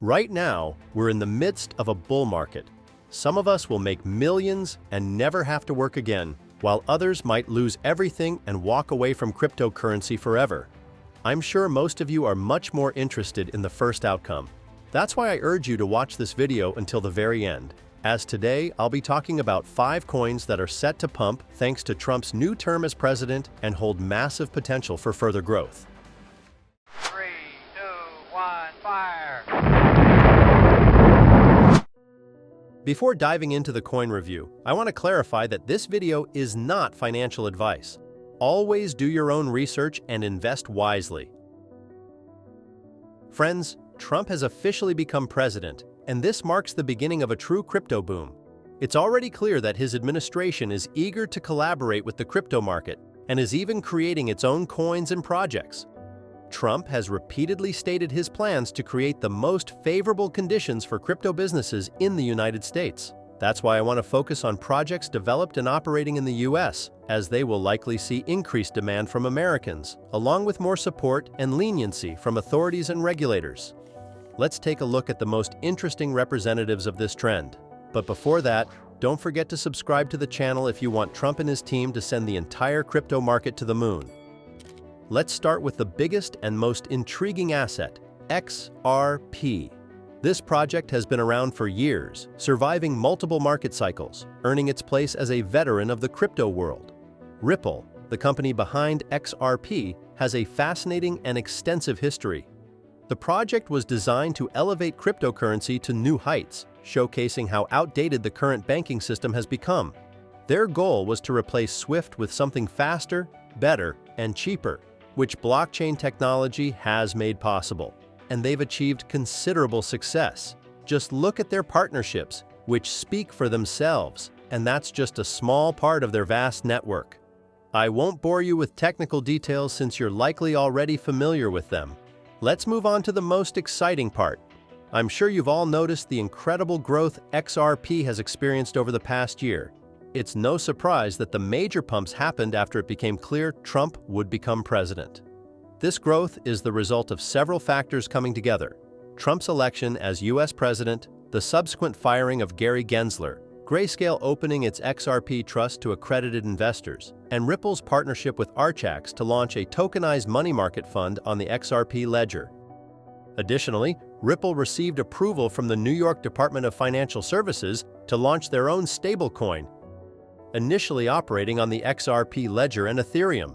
Right now, we're in the midst of a bull market. Some of us will make millions and never have to work again, while others might lose everything and walk away from cryptocurrency forever. I'm sure most of you are much more interested in the first outcome. That's why I urge you to watch this video until the very end, as today I'll be talking about 5 coins that are set to pump thanks to Trump's new term as president and hold massive potential for further growth. 3, 2, 1, fire! Before diving into the coin review, I want to clarify that this video is not financial advice. Always do your own research and invest wisely. Friends, Trump has officially become president, and this marks the beginning of a true crypto boom. It's already clear that his administration is eager to collaborate with the crypto market and is even creating its own coins and projects. Trump has repeatedly stated his plans to create the most favorable conditions for crypto businesses in the United States. That's why I want to focus on projects developed and operating in the US, as they will likely see increased demand from Americans, along with more support and leniency from authorities and regulators. Let's take a look at the most interesting representatives of this trend. But before that, don't forget to subscribe to the channel if you want Trump and his team to send the entire crypto market to the moon. Let's start with the biggest and most intriguing asset, XRP. This project has been around for years, surviving multiple market cycles, earning its place as a veteran of the crypto world. Ripple, the company behind XRP, has a fascinating and extensive history. The project was designed to elevate cryptocurrency to new heights, showcasing how outdated the current banking system has become. Their goal was to replace SWIFT with something faster, better, and cheaper, which blockchain technology has made possible. And they've achieved considerable success. Just look at their partnerships, which speak for themselves, and that's just a small part of their vast network. I won't bore you with technical details since you're likely already familiar with them. Let's move on to the most exciting part. I'm sure you've all noticed the incredible growth XRP has experienced over the past year. It's no surprise that the major pumps happened after it became clear Trump would become president. This growth is the result of several factors coming together: Trump's election as U.S. president, the subsequent firing of Gary Gensler, Grayscale opening its XRP trust to accredited investors, and Ripple's partnership with Archax to launch a tokenized money market fund on the XRP ledger. Additionally, Ripple received approval from the New York Department of Financial Services to launch their own stablecoin, initially operating on the XRP ledger and Ethereum.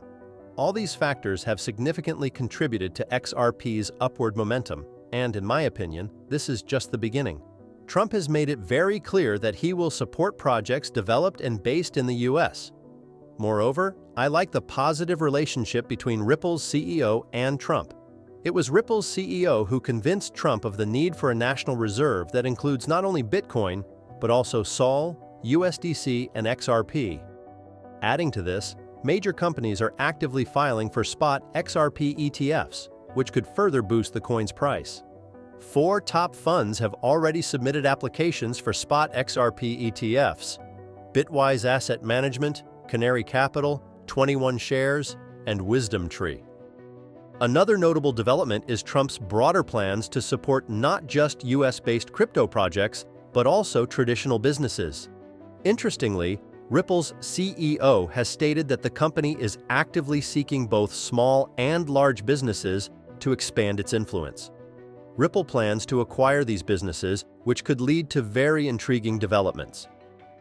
All these factors have significantly contributed to XRP's upward momentum, and in my opinion, this is just the beginning. Trump has made it very clear that he will support projects developed and based in the US. Moreover, I like the positive relationship between Ripple's CEO and Trump. It was Ripple's CEO who convinced Trump of the need for a national reserve that includes not only Bitcoin, but also Sol, USDC, and XRP. Adding to this, major companies are actively filing for spot XRP ETFs, which could further boost the coin's price. 4 top funds have already submitted applications for spot XRP ETFs: Bitwise Asset Management, Canary Capital, 21 Shares, and WisdomTree. Another notable development is Trump's broader plans to support not just US-based crypto projects, but also traditional businesses. Interestingly, Ripple's CEO has stated that the company is actively seeking both small and large businesses to expand its influence. Ripple plans to acquire these businesses, which could lead to very intriguing developments.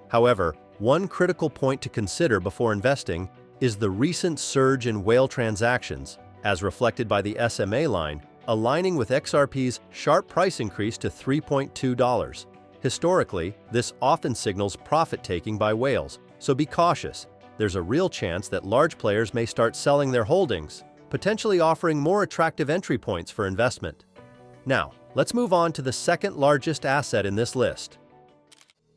However, one critical point to consider before investing is the recent surge in whale transactions, as reflected by the SMA line, aligning with XRP's sharp price increase to $3.2. Historically, this often signals profit-taking by whales, so be cautious. There's a real chance that large players may start selling their holdings, potentially offering more attractive entry points for investment. Now, let's move on to the second largest asset in this list.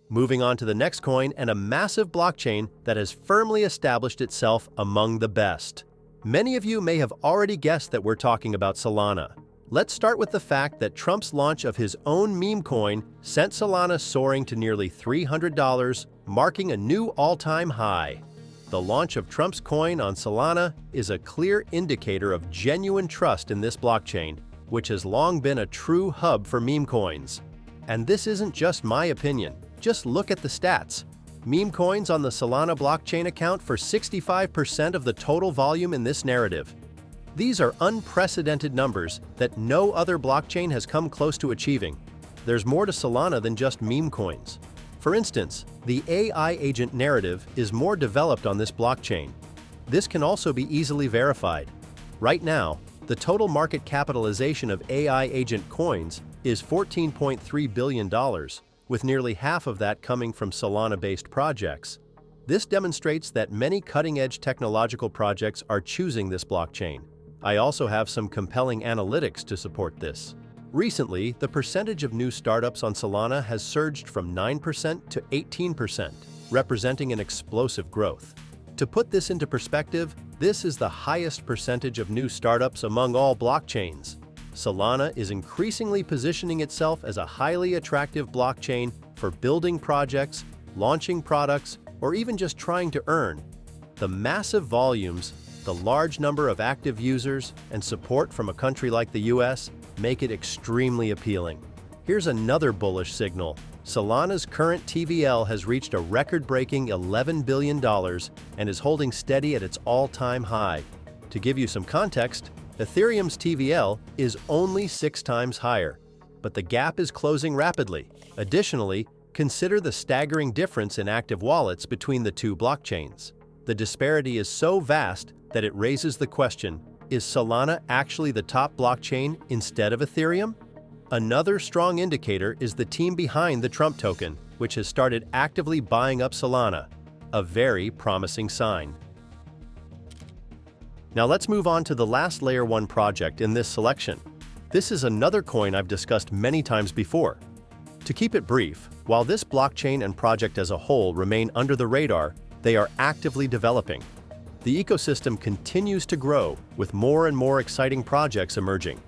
Moving on to the next coin and a massive blockchain that has firmly established itself among the best. Many of you may have already guessed that we're talking about Solana. Let's start with the fact that Trump's launch of his own meme coin sent Solana soaring to nearly $300, marking a new all-time high. The launch of Trump's coin on Solana is a clear indicator of genuine trust in this blockchain, which has long been a true hub for meme coins. And this isn't just my opinion. Just look at the stats. Meme coins on the Solana blockchain account for 65% of the total volume in this narrative. These are unprecedented numbers that no other blockchain has come close to achieving. There's more to Solana than just meme coins. For instance, the AI agent narrative is more developed on this blockchain. This can also be easily verified. Right now, the total market capitalization of AI agent coins is $14.3 billion, with nearly half of that coming from Solana-based projects. This demonstrates that many cutting-edge technological projects are choosing this blockchain. I also have some compelling analytics to support this. Recently, the percentage of new startups on Solana has surged from 9% to 18%, representing an explosive growth. To put this into perspective, this is the highest percentage of new startups among all blockchains. Solana is increasingly positioning itself as a highly attractive blockchain for building projects, launching products, or even just trying to earn. The massive volumes, the large number of active users, and support from a country like the US make it extremely appealing. Here's another bullish signal. Solana's current TVL has reached a record-breaking $11 billion and is holding steady at its all-time high. To give you some context, Ethereum's TVL is only 6 times higher, but the gap is closing rapidly. Additionally, consider the staggering difference in active wallets between the two blockchains. The disparity is so vast that it raises the question, is Solana actually the top blockchain instead of Ethereum? Another strong indicator is the team behind the Trump token, which has started actively buying up Solana, a very promising sign. Now let's move on to the last Layer 1 project in this selection. This is another coin I've discussed many times before. To keep it brief, while this blockchain and project as a whole remain under the radar, they are actively developing. The ecosystem continues to grow, with more and more exciting projects emerging.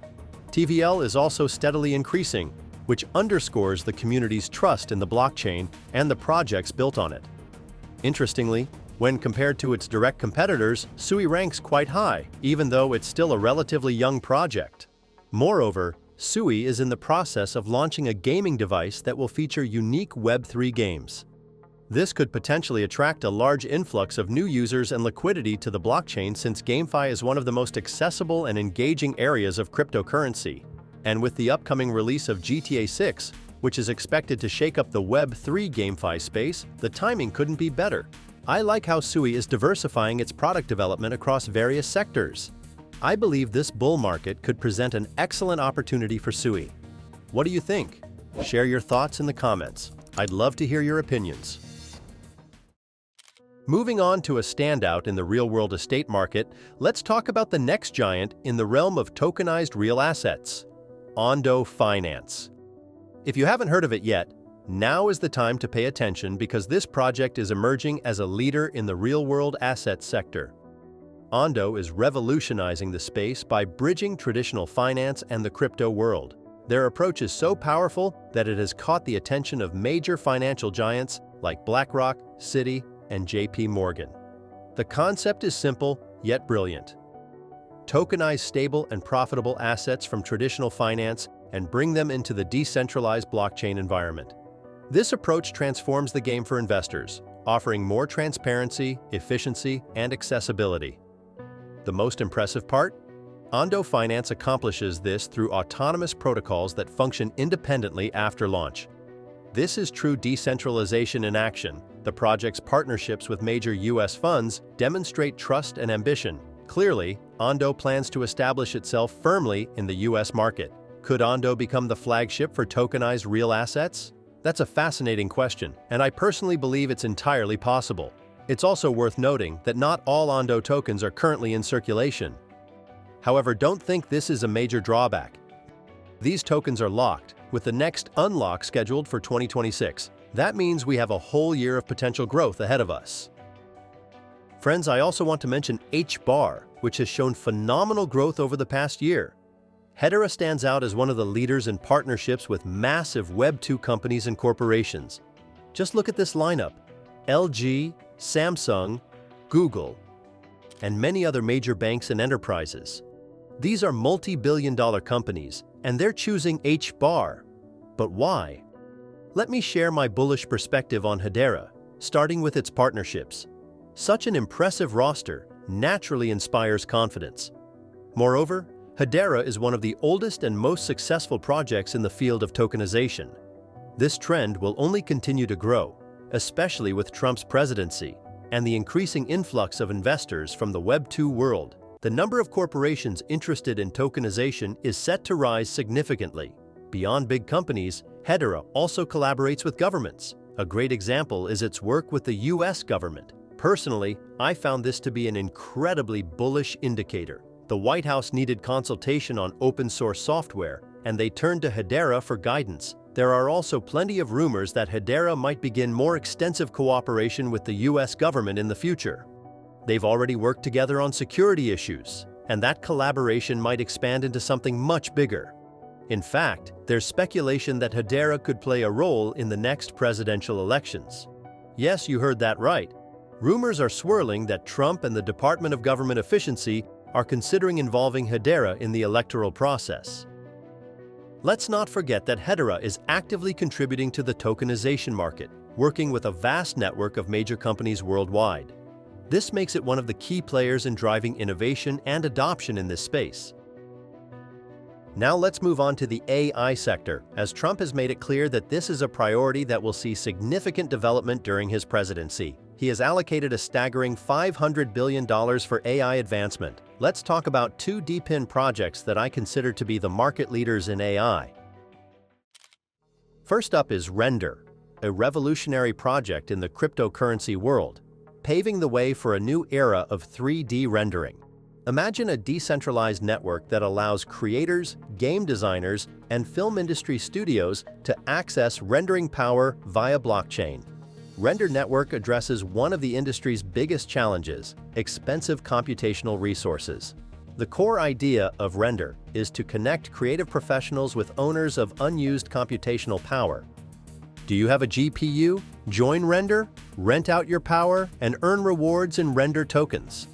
TVL is also steadily increasing, which underscores the community's trust in the blockchain and the projects built on it. Interestingly, when compared to its direct competitors, Sui ranks quite high, even though it's still a relatively young project. Moreover, Sui is in the process of launching a gaming device that will feature unique Web3 games. This could potentially attract a large influx of new users and liquidity to the blockchain, since GameFi is one of the most accessible and engaging areas of cryptocurrency. And with the upcoming release of GTA 6, which is expected to shake up the Web3 GameFi space, the timing couldn't be better. I like how Sui is diversifying its product development across various sectors. I believe this bull market could present an excellent opportunity for Sui. What do you think? Share your thoughts in the comments. I'd love to hear your opinions. Moving on to a standout in the real-world estate market, let's talk about the next giant in the realm of tokenized real assets, Ondo Finance. If you haven't heard of it yet, now is the time to pay attention, because this project is emerging as a leader in the real-world assets sector. Ondo is revolutionizing the space by bridging traditional finance and the crypto world. Their approach is so powerful that it has caught the attention of major financial giants like BlackRock, Citi, and JP Morgan. The concept is simple, yet brilliant. Tokenize stable and profitable assets from traditional finance and bring them into the decentralized blockchain environment. This approach transforms the game for investors, offering more transparency, efficiency, and accessibility. The most impressive part? Ondo Finance accomplishes this through autonomous protocols that function independently after launch. This is true decentralization in action. The project's partnerships with major US funds demonstrate trust and ambition. Clearly, Ondo plans to establish itself firmly in the US market. Could Ondo become the flagship for tokenized real assets? That's a fascinating question, and I personally believe it's entirely possible. It's also worth noting that not all Ondo tokens are currently in circulation. However, don't think this is a major drawback. These tokens are locked, with the next unlock scheduled for 2026. That means we have a whole year of potential growth ahead of us. Friends, I also want to mention HBAR, which has shown phenomenal growth over the past year. Hedera stands out as one of the leaders in partnerships with massive Web2 companies and corporations. Just look at this lineup: LG, Samsung, Google, and many other major banks and enterprises. These are multi-billion-dollar companies, and they're choosing HBAR. But why? Let me share my bullish perspective on Hedera, starting with its partnerships. Such an impressive roster naturally inspires confidence. Moreover, Hedera is one of the oldest and most successful projects in the field of tokenization. This trend will only continue to grow, especially with Trump's presidency and the increasing influx of investors from the Web2 world. The number of corporations interested in tokenization is set to rise significantly. Beyond big companies, Hedera also collaborates with governments. A great example is its work with the US government. Personally, I found this to be an incredibly bullish indicator. The White House needed consultation on open-source software, and they turned to Hedera for guidance. There are also plenty of rumors that Hedera might begin more extensive cooperation with the US government in the future. They've already worked together on security issues, and that collaboration might expand into something much bigger. In fact, there's speculation that Hedera could play a role in the next presidential elections. Yes, you heard that right. Rumors are swirling that Trump and the Department of Government Efficiency are considering involving Hedera in the electoral process. Let's not forget that Hedera is actively contributing to the tokenization market, working with a vast network of major companies worldwide. This makes it one of the key players in driving innovation and adoption in this space. Now let's move on to the AI sector, as Trump has made it clear that this is a priority that will see significant development during his presidency. He has allocated a staggering $500 billion for AI advancement. Let's talk about two DePIN projects that I consider to be the market leaders in AI. First up is Render, a revolutionary project in the cryptocurrency world, paving the way for a new era of 3D rendering. Imagine a decentralized network that allows creators, game designers, and film industry studios to access rendering power via blockchain. Render Network addresses one of the industry's biggest challenges: expensive computational resources. The core idea of Render is to connect creative professionals with owners of unused computational power. Do you have a GPU? Join Render, rent out your power, and earn rewards in Render tokens.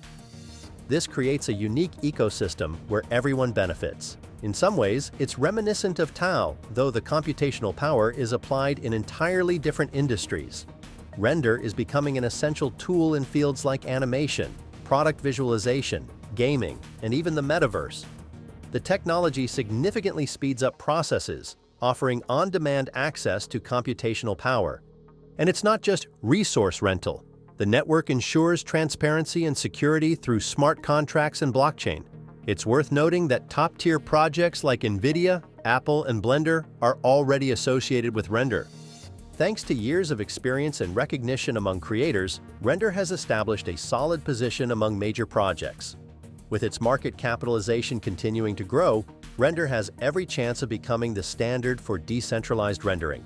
This creates a unique ecosystem where everyone benefits. In some ways, it's reminiscent of Tau, though the computational power is applied in entirely different industries. Render is becoming an essential tool in fields like animation, product visualization, gaming, and even the metaverse. The technology significantly speeds up processes, offering on-demand access to computational power. And it's not just resource rental. The network ensures transparency and security through smart contracts and blockchain. It's worth noting that top-tier projects like NVIDIA, Apple, and Blender are already associated with Render. Thanks to years of experience and recognition among creators, Render has established a solid position among major projects. With its market capitalization continuing to grow, Render has every chance of becoming the standard for decentralized rendering.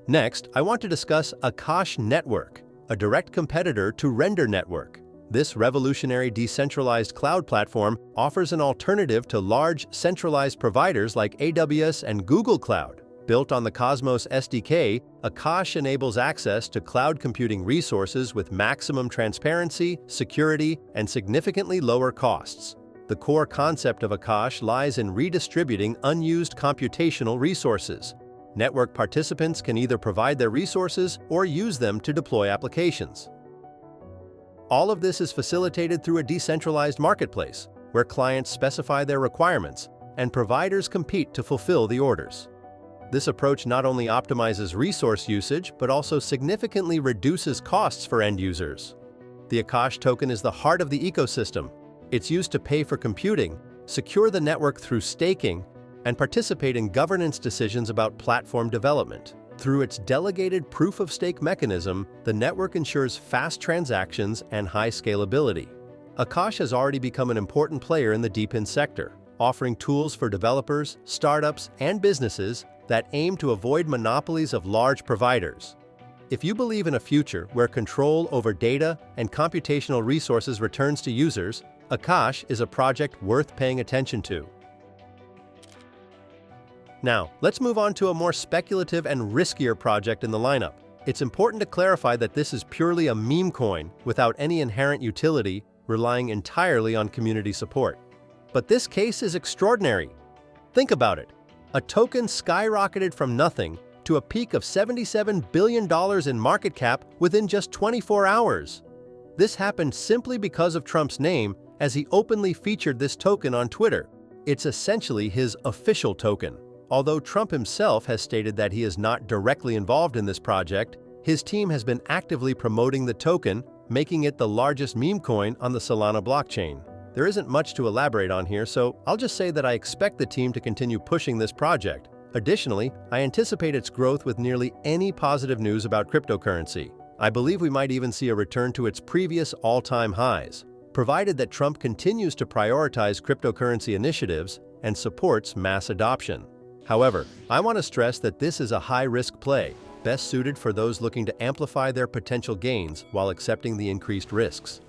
Next, I want to discuss Akash Network, a direct competitor to Render Network. This revolutionary decentralized cloud platform offers an alternative to large centralized providers like AWS and Google Cloud. Built on the Cosmos SDK, Akash enables access to cloud computing resources with maximum transparency, security, and significantly lower costs. The core concept of Akash lies in redistributing unused computational resources. Network participants can either provide their resources or use them to deploy applications. All of this is facilitated through a decentralized marketplace, where clients specify their requirements and providers compete to fulfill the orders. This approach not only optimizes resource usage, but also significantly reduces costs for end users. The Akash token is the heart of the ecosystem. It's used to pay for computing, secure the network through staking, and participate in governance decisions about platform development. Through its delegated proof-of-stake mechanism, the network ensures fast transactions and high scalability. Akash has already become an important player in the DePIN sector, offering tools for developers, startups, and businesses that aim to avoid monopolies of large providers. If you believe in a future where control over data and computational resources returns to users, Akash is a project worth paying attention to. Now, let's move on to a more speculative and riskier project in the lineup. It's important to clarify that this is purely a meme coin without any inherent utility relying entirely on community support. But this case is extraordinary. Think about it. A token skyrocketed from nothing to a peak of $77 billion in market cap within just 24 hours. This happened simply because of Trump's name, as he openly featured this token on Twitter. It's essentially his official token. Although Trump himself has stated that he is not directly involved in this project, his team has been actively promoting the token, making it the largest meme coin on the Solana blockchain. There isn't much to elaborate on here, so I'll just say that I expect the team to continue pushing this project. Additionally, I anticipate its growth with nearly any positive news about cryptocurrency. I believe we might even see a return to its previous all-time highs, provided that Trump continues to prioritize cryptocurrency initiatives and supports mass adoption. However, I want to stress that this is a high-risk play, best suited for those looking to amplify their potential gains while accepting the increased risks.